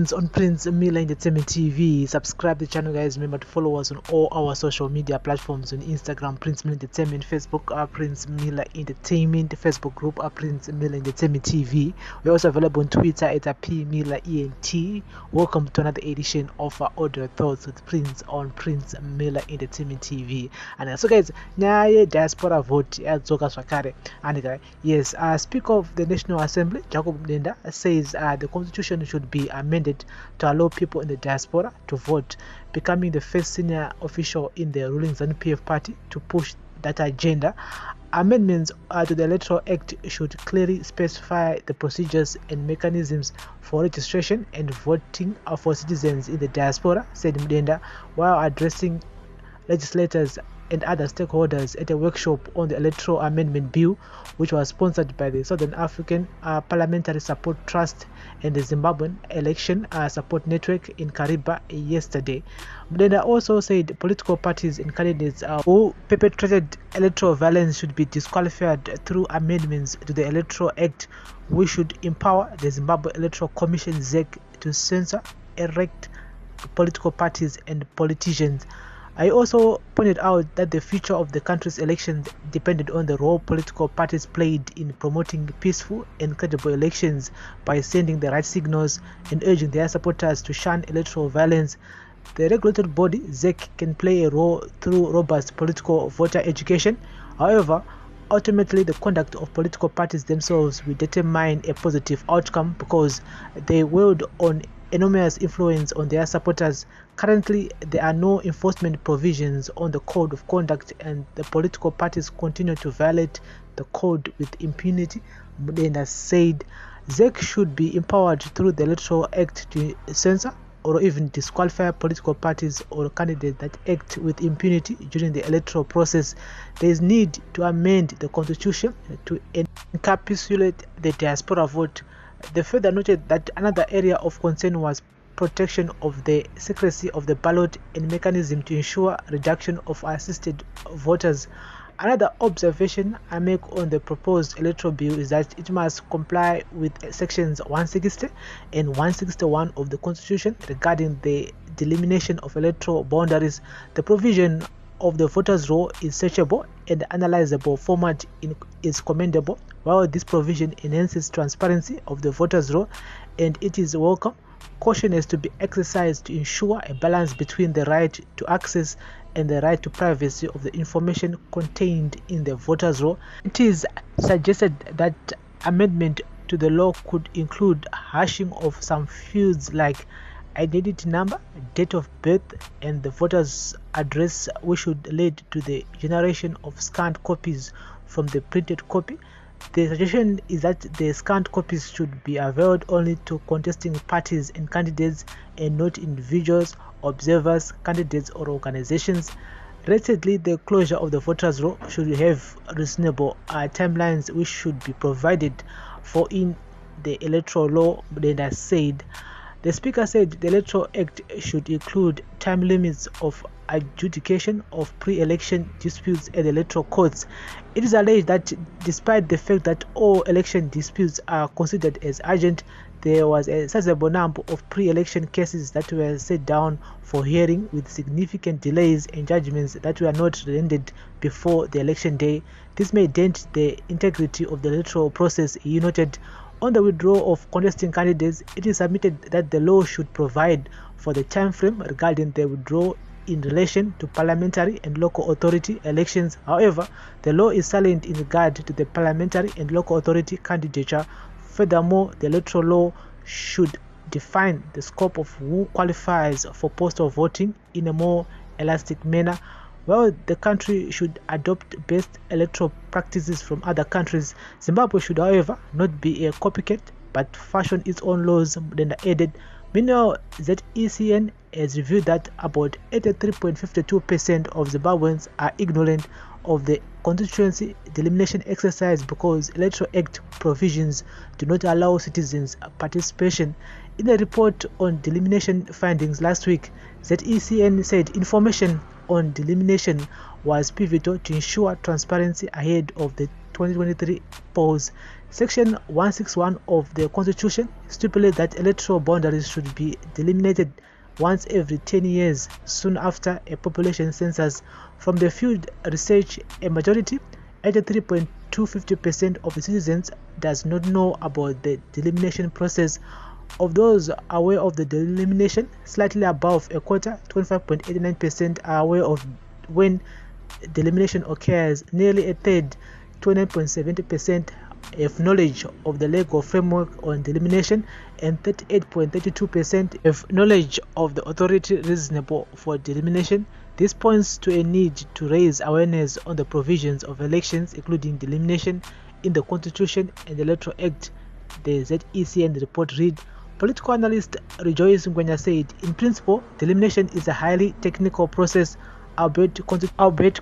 Prince on Prince Miller Entertainment TV. Subscribe the channel, guys. Remember to follow us on all our social media platforms on Instagram, Prince Miller Entertainment, Facebook, Prince Miller Entertainment, Facebook group, Prince Miller Entertainment TV. We're also available on Twitter at P Miller ENT. Welcome to another edition of our Audio Thoughts with Prince on Prince Miller Entertainment TV. And so, guys, now diaspora vote at Zoka Swakare. And yes, Speaker of the National Assembly Jacob Mudenda says the constitution should be amended to allow people in the diaspora to vote, becoming the first senior official in the ruling Zanu PF party to push that agenda. Amendments to the Electoral Act should clearly specify the procedures and mechanisms for registration and voting for citizens in the diaspora, said Mudenda, while addressing legislators and other stakeholders at a workshop on the Electoral Amendment Bill, which was sponsored by the Southern African Parliamentary Support Trust and the Zimbabwean Election Support Network in Kariba yesterday. Mudenda also said political parties and candidates who perpetrated electoral violence should be disqualified through amendments to the Electoral Act, which should empower the Zimbabwe Electoral Commission ZEC to censor, erect political parties and politicians. I also pointed out that the future of the country's elections depended on the role political parties played in promoting peaceful and credible elections by sending the right signals and urging their supporters to shun electoral violence. The regulatory body, ZEC, can play a role through robust political voter education. However, ultimately the conduct of political parties themselves will determine a positive outcome because they wield on enormous influence on their supporters. Currently, there are no enforcement provisions on the code of conduct, and the political parties continue to violate the code with impunity. Mudenda said ZEC should be empowered through the Electoral Act to censor or even disqualify political parties or candidates that act with impunity during the electoral process. There is need to amend the constitution to encapsulate the diaspora vote. They further noted that another area of concern was protection of the secrecy of the ballot and mechanism to ensure reduction of assisted voters. Another observation I make on the proposed electoral bill is that it must comply with sections 160 and 161 of the Constitution regarding the delimitation of electoral boundaries. The provision of the voters' roll is searchable and analyzable format is commendable, while this provision enhances transparency of the voters' roll, and it is welcome. Caution is to be exercised to ensure a balance between the right to access and the right to privacy of the information contained in the voters' roll. It is suggested that amendment to the law could include hashing of some fields like identity number, date of birth, and the voter's address, which should lead to the generation of scanned copies from the printed copy. The suggestion is that the scanned copies should be availed only to contesting parties and candidates and not individuals, observers, candidates, or organizations. Recently, the closure of the voters' roll should have reasonable timelines which should be provided for in the electoral law, Mudenda said. The Speaker said the Electoral Act should include time limits of adjudication of pre-election disputes at the electoral courts. It is alleged that despite the fact that all election disputes are considered as urgent, there was a sizable number of pre-election cases that were set down for hearing with significant delays and judgments that were not rendered before the election day. This may dent the integrity of the electoral process, he noted. On the withdrawal of contesting candidates, it is submitted that the law should provide for the time frame regarding the withdrawal in relation to parliamentary and local authority elections. However, the law is silent in regard to the parliamentary and local authority candidature. Furthermore, the electoral law should define the scope of who qualifies for postal voting in a more elastic manner. While the country should adopt best electoral practices from other countries, Zimbabwe should, however, not be a copycat but fashion its own laws, Mudenda added. Meanwhile, ZECN has revealed that about 83.52% of Zimbabweans are ignorant of the constituency delimitation exercise because Electoral Act provisions do not allow citizens participation. In a report on delimitation findings last week, ZECN said information on delimitation was pivotal to ensure transparency ahead of the 2023 polls. Section 161 of the Constitution stipulates that electoral boundaries should be delimited once every 10 years, soon after a population census. From the field research, a majority, 83.250% of the citizens, does not know about the delimitation process. Of those aware of the delimitation, slightly above a quarter, 25.89%, are aware of when delimitation occurs. Nearly a third, 29.70%, have knowledge of the legal framework on delimitation, and 38.32% have knowledge of the authority reasonable for delimitation. This points to a need to raise awareness on the provisions of elections, including delimitation, in the Constitution and the Electoral Act. The ZECN report read, political analyst Rejoice Ngwenya said, in principle, delimitation is a highly technical process, albeit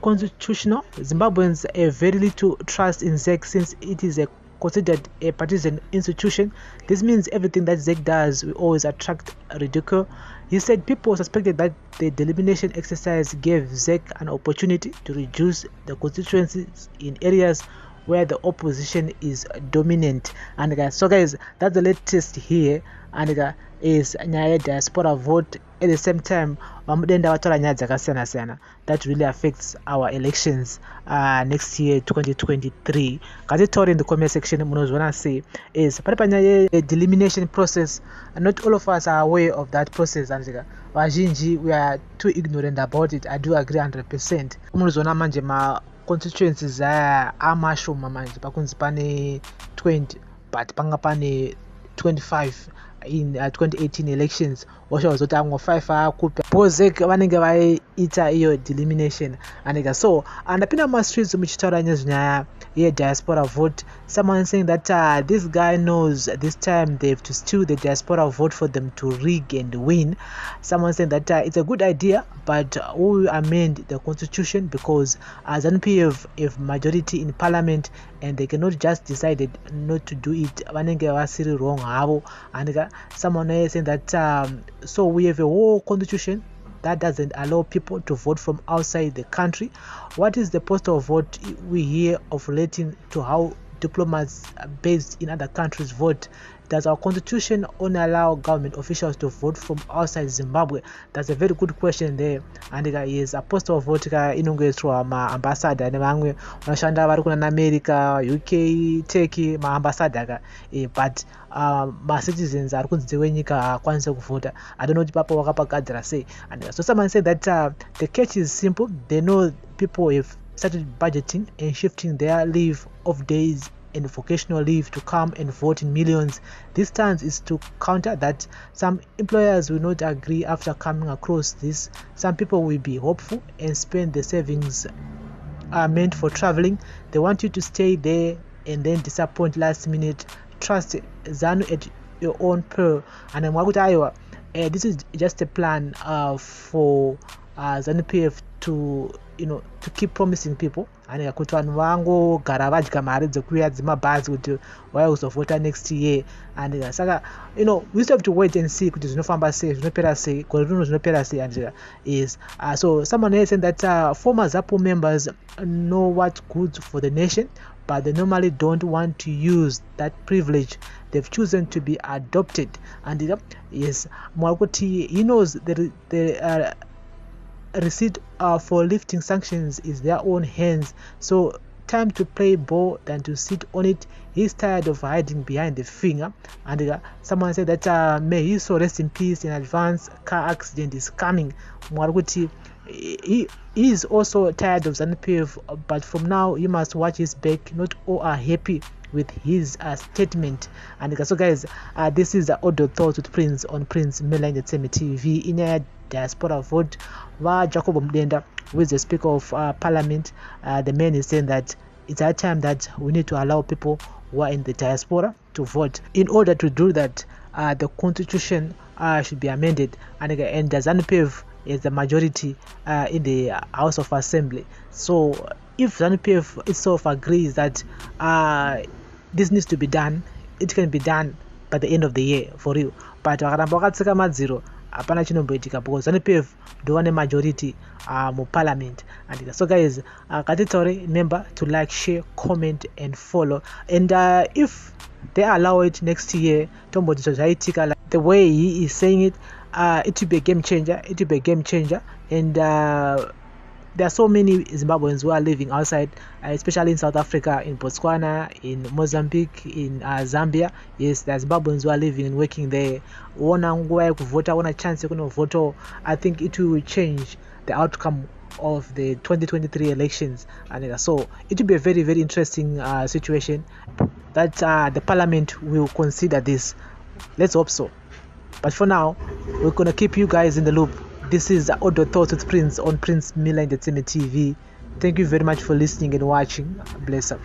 constitutional. Zimbabweans have very little trust in ZEC since it is considered a partisan institution. This means everything that ZEC does will always attract ridicule. He said people suspected that the delimitation exercise gave ZEC an opportunity to reduce the constituencies in areas where the opposition is dominant. And so guys, that's the latest here, and is nyaya diaspora vote. At the same time, Mudenda watora nyaya dzakasiyana siyana that really affects our elections next year 2023. Kazitaura in the comment section munozwana say is pari panyaya delimitation process, and not all of us are aware of that process, and vazhinji we are too ignorant about it. I do agree 100%. Munozwana manje ma constituencies amashoma manje pakunzi pane 20 but panga pane 25 in 2018 elections. Washa wazoti amwe 5 akupa pozek vanenge vaita iyo delimitation, and so andapinda ma streets muchitaura nyaya diaspora vote. Someone saying that this guy knows this time they have to steal the diaspora vote for them to rig and win. Someone saying that it's a good idea, but we will amend the constitution because Zanu PF have majority in parliament and they cannot just decide not to do it. Vanenge vasiri wrong havo. And someone is saying that so we have a whole constitution that doesn't allow people to vote from outside the country. What is the post of what we hear of relating to how diplomats based in other countries vote? Does our constitution only allow government officials to vote from outside Zimbabwe? That's a very good question there. And is a post of vote inongezwa ma ambassador ne vamwe vanoshanda vari kuna America, UK, Turkey, ma ambassador but ma citizens are kunzi wenyika kwanise kuvota. I don't know papa wakapagadzira say. And so someone said that the catch is simple. They know people have started budgeting and shifting their leave of days and vocational leave to come and vote in millions. This stance is to counter that some employers will not agree after coming across this. Some people will be hopeful and spend the savings meant for traveling. They want you to stay there and then disappoint last minute. Trust Zanu at your own peril. And then this is just a plan for Zanu PF to to keep promising people, and kuti vanhu vangogara vadya mari dzekuya dzemabhazi kuti waya kuzovota next year. And saka we still have to wait and see kuti zvinofamba sei, zvinopera sei, gore rino zvinopera sei. And is so someone is saying that former ZAPU members know what's good for the nation, but they normally don't want to use that privilege. They've chosen to be adopted. And yes, Mwakuti, he knows the receipt for lifting sanctions is their own hands, so time to play ball than to sit on it. He's tired of hiding behind the finger. And someone said that may he so rest in peace in advance. Car accident is coming. Mwaruti, he is also tired of Zanu PF, but from now you must watch his back. Not all are happy with his statement. And so guys, this is the audio thoughts with Prince on Prince Miller Entertainment TV. In a diaspora vote wa Jacob Mudenda, who is the Speaker of Parliament, the man is saying that it's a time that we need to allow people who are in the diaspora to vote. In order to do that, the constitution should be amended, and the Zanu PF is the majority in the House of Assembly. So if Zanu PF itself agrees that this needs to be done, it can be done by the end of the year for you. But apana chinomboitika because Zanu PF don't want a majority parliament. And so guys, remember to like, share, comment and follow. And if they allow it next year, the way he is saying it, it will be a game changer. It will be a game changer. And there are so many Zimbabweans who are living outside, especially in South Africa, in Botswana, in Mozambique, in Zambia. Yes, there are Zimbabweans who are living and working there. One chance to vote. I think it will change the outcome of the 2023 elections. And so it will be a very, very interesting situation that the parliament will consider this. Let's hope so. But for now, we're gonna keep you guys in the loop. This is Audio Thoughts with Prince on Prince Miller Entertainment TV. Thank you very much for listening and watching. Bless up.